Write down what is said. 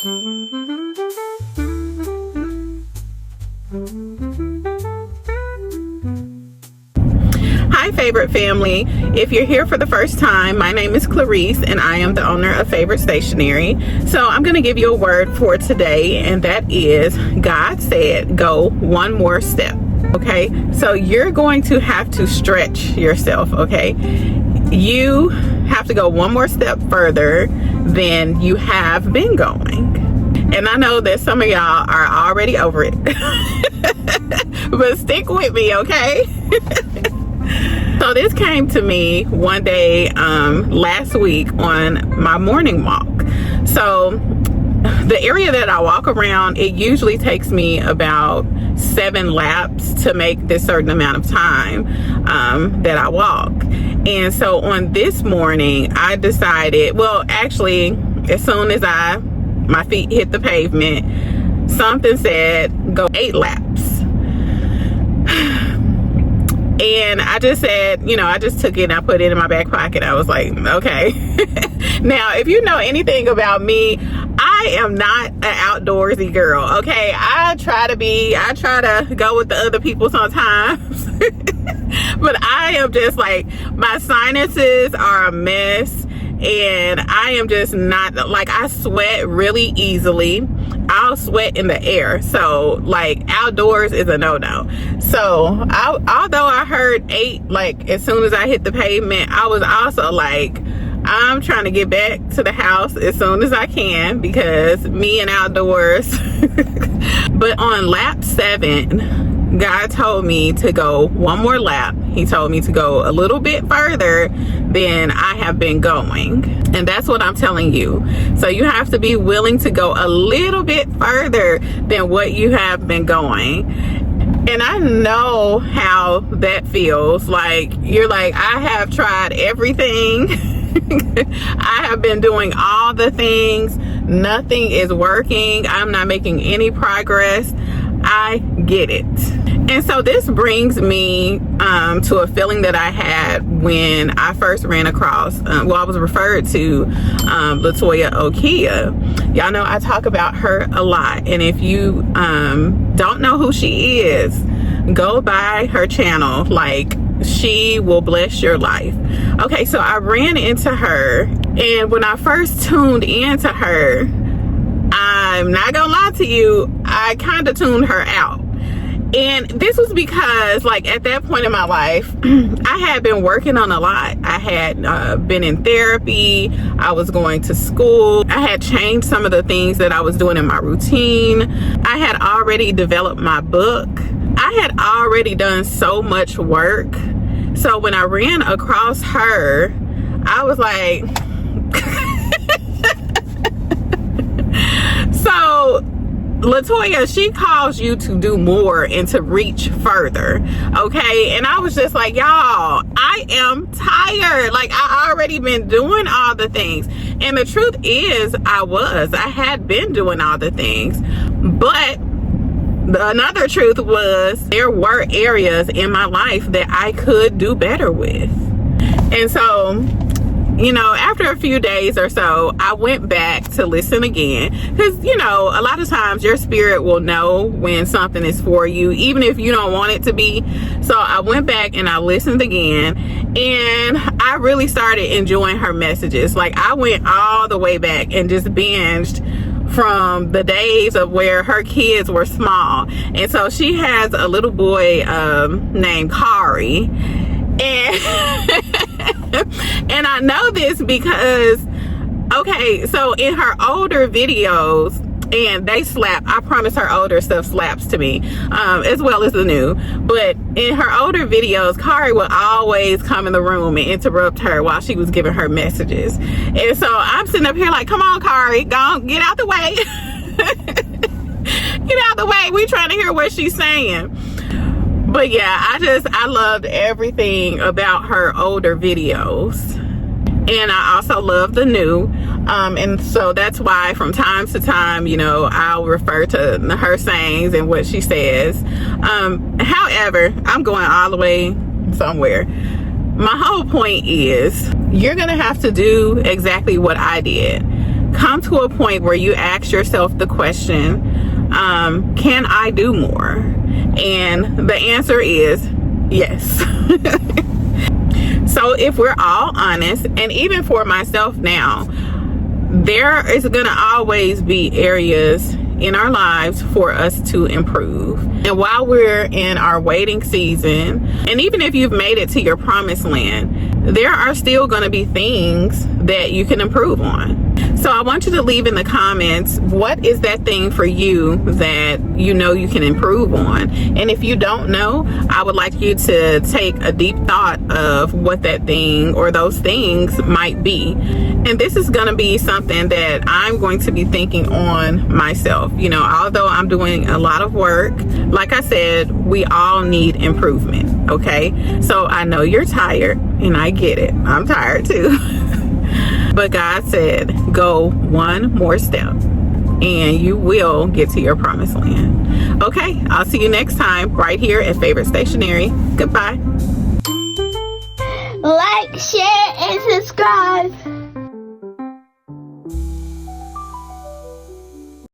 Hi favorite family, if you're here for the first time, my name is Clarice and I am the owner of Favorite Stationery. So I'm going to give you a word for today, and that is God said go one more step. Okay, so you're going to have to stretch yourself. Okay, you have to go one more step further than you have been going. And I know that some of y'all are already over it, but stick with me, okay? So this came to me one day last week on my morning walk. So the area that I walk around, it usually takes me about 7 laps to make this certain amount of time that I walk. And so on this morning, I decided, well, actually, as soon as my feet hit the pavement, something said go 8 laps. And I just said, you know, I just took it and I put it in my back pocket. I was like, okay. Now, if you know anything about me, I am not an outdoorsy girl, okay? I try to go with the other people sometimes. But I am just like, my sinuses are a mess. And I am just not, like, I sweat really easily. I'll sweat in the air. So, like, outdoors is a no-no. So, although I heard 8, like, as soon as I hit the pavement, I was also like, I'm trying to get back to the house as soon as I can, because me and outdoors. But on lap 7, God told me to go one more lap. He told me to go a little bit further than I have been going. And that's what I'm telling you. So you have to be willing to go a little bit further than what you have been going. And I know how that feels. Like, you're like, I have tried everything. I have been doing all the things. Nothing is working. I'm not making any progress. I get it. And so this brings me to a feeling that I had when I first ran across, I was referred to Latoya Okeia. Y'all know I talk about her a lot. And if you don't know who she is, go by her channel. Like, she will bless your life. Okay, so I ran into her, and when I first tuned into her, I'm not gonna lie to you, I kind of tuned her out. And this was because, like, at that point in my life, I had been working on a lot. I had been in therapy. I was going to school. I had changed some of the things that I was doing in my routine. I had already developed my book. I had already done so much work. So when I ran across her, I was like, so Latoya, she calls you to do more and to reach further, okay? And I was just like, y'all, I am tired. Like, I already been doing all the things. And the truth is, I had been doing all the things. But another truth was, there were areas in my life that I could do better with. And so, you know, after a few days or so, I went back to listen again, because, you know, a lot of times your spirit will know when something is for you, even if you don't want it to be. So I went back and I listened again, and I really started enjoying her messages. Like, I went all the way back and just binged from the days of where her kids were small. And so she has a little boy named Kari, and and I know this because, okay, so in her older videos, and they slap, I promise her older stuff slaps to me, as well as the new, but in her older videos, Kari would always come in the room and interrupt her while she was giving her messages. And so I'm sitting up here like, come on, Kari, go on, get out the way. Get out the way, we trying to hear what she's saying. But yeah, I loved everything about her older videos. And I also love the new. And so that's why from time to time, you know, I'll refer to her sayings and what she says. However, I'm going all the way somewhere. My whole point is, you're going to have to do exactly what I did. come to a point where you ask yourself the question, can I do more? And the answer is yes. So if we're all honest, and even for myself now, there is going to always be areas in our lives for us to improve. And while we're in our waiting season, and even if you've made it to your promised land, there are still going to be things that you can improve on. So I want you to leave in the comments, what is that thing for you that you know you can improve on? And if you don't know, I would like you to take a deep thought of what that thing or those things might be. And this is going to be something that I'm going to be thinking on myself. You know, although I'm doing a lot of work, like I said, we all need improvement, okay? So I know you're tired, and I get it. I'm tired too. But God said, go one more step and you will get to your promised land. Okay, I'll see you next time right here at Favorite Stationery. Goodbye. Like, share, and subscribe.